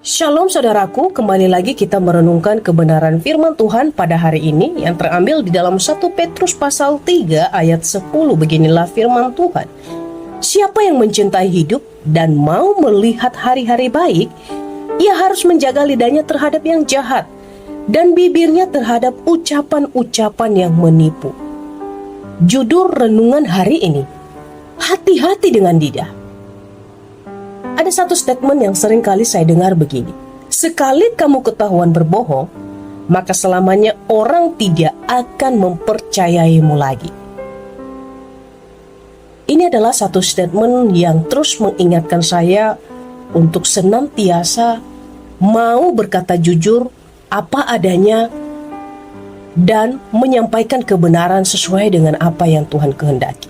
Shalom saudaraku, kembali lagi kita merenungkan kebenaran firman Tuhan pada hari ini yang terambil di dalam 1 Petrus pasal 3 ayat 10. Beginilah firman Tuhan. Siapa yang mencintai hidup dan mau melihat hari-hari baik, ia harus menjaga lidahnya terhadap yang jahat dan bibirnya terhadap ucapan-ucapan yang menipu. Judul renungan hari ini, hati-hati dengan lidah. Ada satu statement yang sering kali saya dengar begini. Sekali kamu ketahuan berbohong, maka selamanya orang tidak akan mempercayaimu lagi. Ini adalah satu statement yang terus mengingatkan saya untuk senantiasa mau berkata jujur apa adanya dan menyampaikan kebenaran sesuai dengan apa yang Tuhan kehendaki.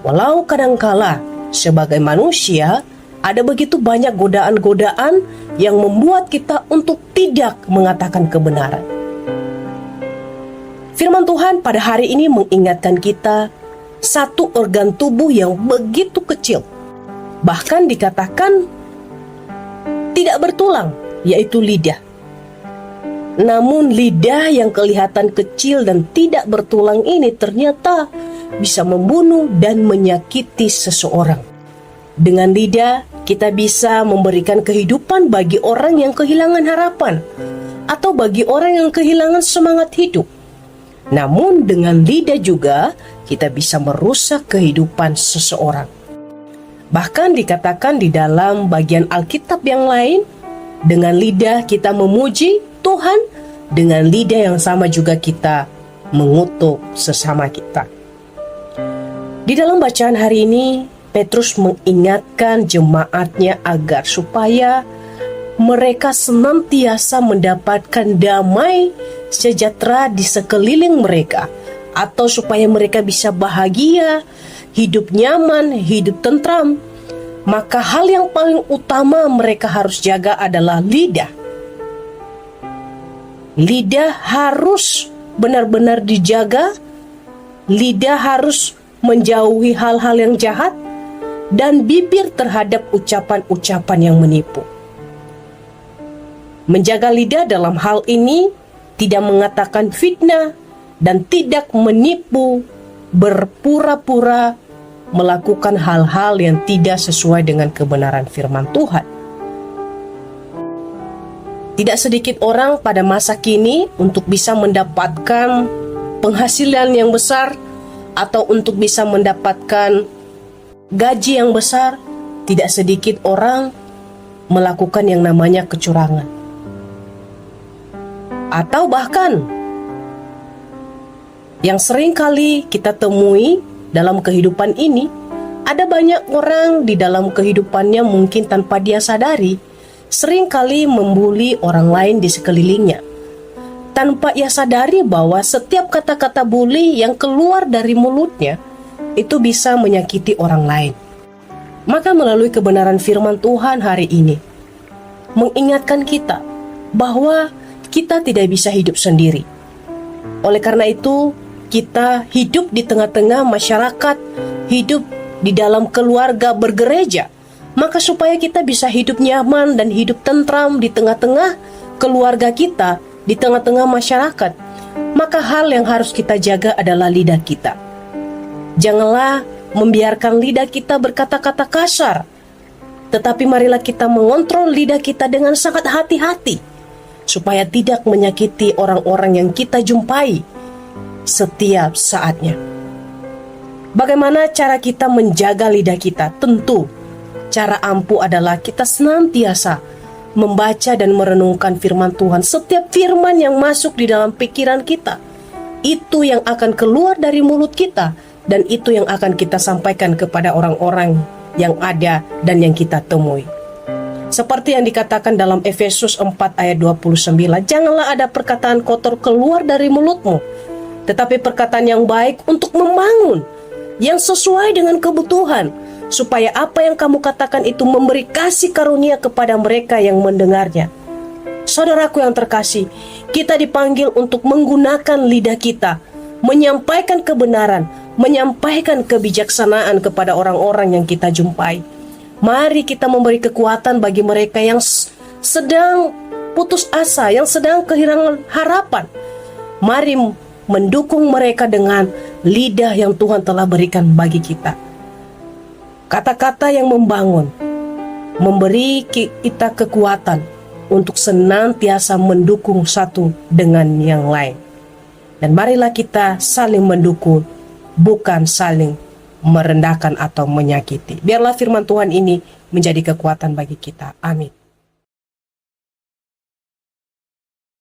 Walau kadangkala sebagai manusia ada begitu banyak godaan-godaan yang membuat kita untuk tidak mengatakan kebenaran. Firman Tuhan pada hari ini mengingatkan kita satu organ tubuh yang begitu kecil, bahkan dikatakan tidak bertulang, yaitu lidah. Namun lidah yang kelihatan kecil dan tidak bertulang ini ternyata bisa membunuh dan menyakiti seseorang. Dengan lidah, kita bisa memberikan kehidupan bagi orang yang kehilangan harapan atau bagi orang yang kehilangan semangat hidup. Namun dengan lidah juga, kita bisa merusak kehidupan seseorang. Bahkan dikatakan di dalam bagian Alkitab yang lain, dengan lidah kita memuji Tuhan, dengan lidah yang sama juga kita mengutuk sesama kita. Di dalam bacaan hari ini, Petrus mengingatkan jemaatnya agar supaya mereka senantiasa mendapatkan damai sejahtera di sekeliling mereka, atau supaya mereka bisa bahagia, hidup nyaman, hidup tentram. Maka hal yang paling utama mereka harus jaga adalah lidah. Lidah harus benar-benar dijaga, lidah harus menjauhi hal-hal yang jahat, dan bibir terhadap ucapan-ucapan yang menipu. Menjaga lidah dalam hal ini tidak mengatakan fitnah dan tidak menipu, berpura-pura melakukan hal-hal yang tidak sesuai dengan kebenaran firman Tuhan. Tidak sedikit orang pada masa kini untuk bisa mendapatkan penghasilan yang besar atau untuk bisa mendapatkan gaji yang besar, tidak sedikit orang melakukan yang namanya kecurangan. Atau bahkan yang sering kali kita temui dalam kehidupan ini, ada banyak orang di dalam kehidupannya mungkin tanpa dia sadari, sering kali membuli orang lain di sekelilingnya. Tanpa ia sadari bahwa setiap kata-kata bully yang keluar dari mulutnya itu bisa menyakiti orang lain. Maka melalui kebenaran firman Tuhan hari ini mengingatkan kita bahwa kita tidak bisa hidup sendiri. Oleh karena itu, kita hidup di tengah-tengah masyarakat, hidup di dalam keluarga bergereja. Maka supaya kita bisa hidup nyaman dan hidup tentram di tengah-tengah keluarga kita, di tengah-tengah masyarakat, maka hal yang harus kita jaga adalah lidah kita. Janganlah membiarkan lidah kita berkata-kata kasar, tetapi marilah kita mengontrol lidah kita dengan sangat hati-hati, supaya tidak menyakiti orang-orang yang kita jumpai setiap saatnya. Bagaimana cara kita menjaga lidah kita? Tentu, cara ampuh adalah kita senantiasa membaca dan merenungkan firman Tuhan. Setiap firman yang masuk di dalam pikiran kita, itu yang akan keluar dari mulut kita, dan itu yang akan kita sampaikan kepada orang-orang yang ada dan yang kita temui. Seperti yang dikatakan dalam Efesus 4 ayat 29, janganlah ada perkataan kotor keluar dari mulutmu, tetapi perkataan yang baik untuk membangun, yang sesuai dengan kebutuhan, supaya apa yang kamu katakan itu memberi kasih karunia kepada mereka yang mendengarnya. Saudaraku yang terkasih, kita dipanggil untuk menggunakan lidah kita, menyampaikan kebenaran, menyampaikan kebijaksanaan kepada orang-orang yang kita jumpai. Mari kita memberi kekuatan bagi mereka yang sedang putus asa, yang sedang kehilangan harapan, mari mendukung mereka dengan lidah yang Tuhan telah berikan bagi kita. Kata-kata yang membangun, memberi kita kekuatan untuk senantiasa mendukung satu dengan yang lain. Dan marilah kita saling mendukung, bukan saling merendahkan atau menyakiti. Biarlah firman Tuhan ini menjadi kekuatan bagi kita. Amin.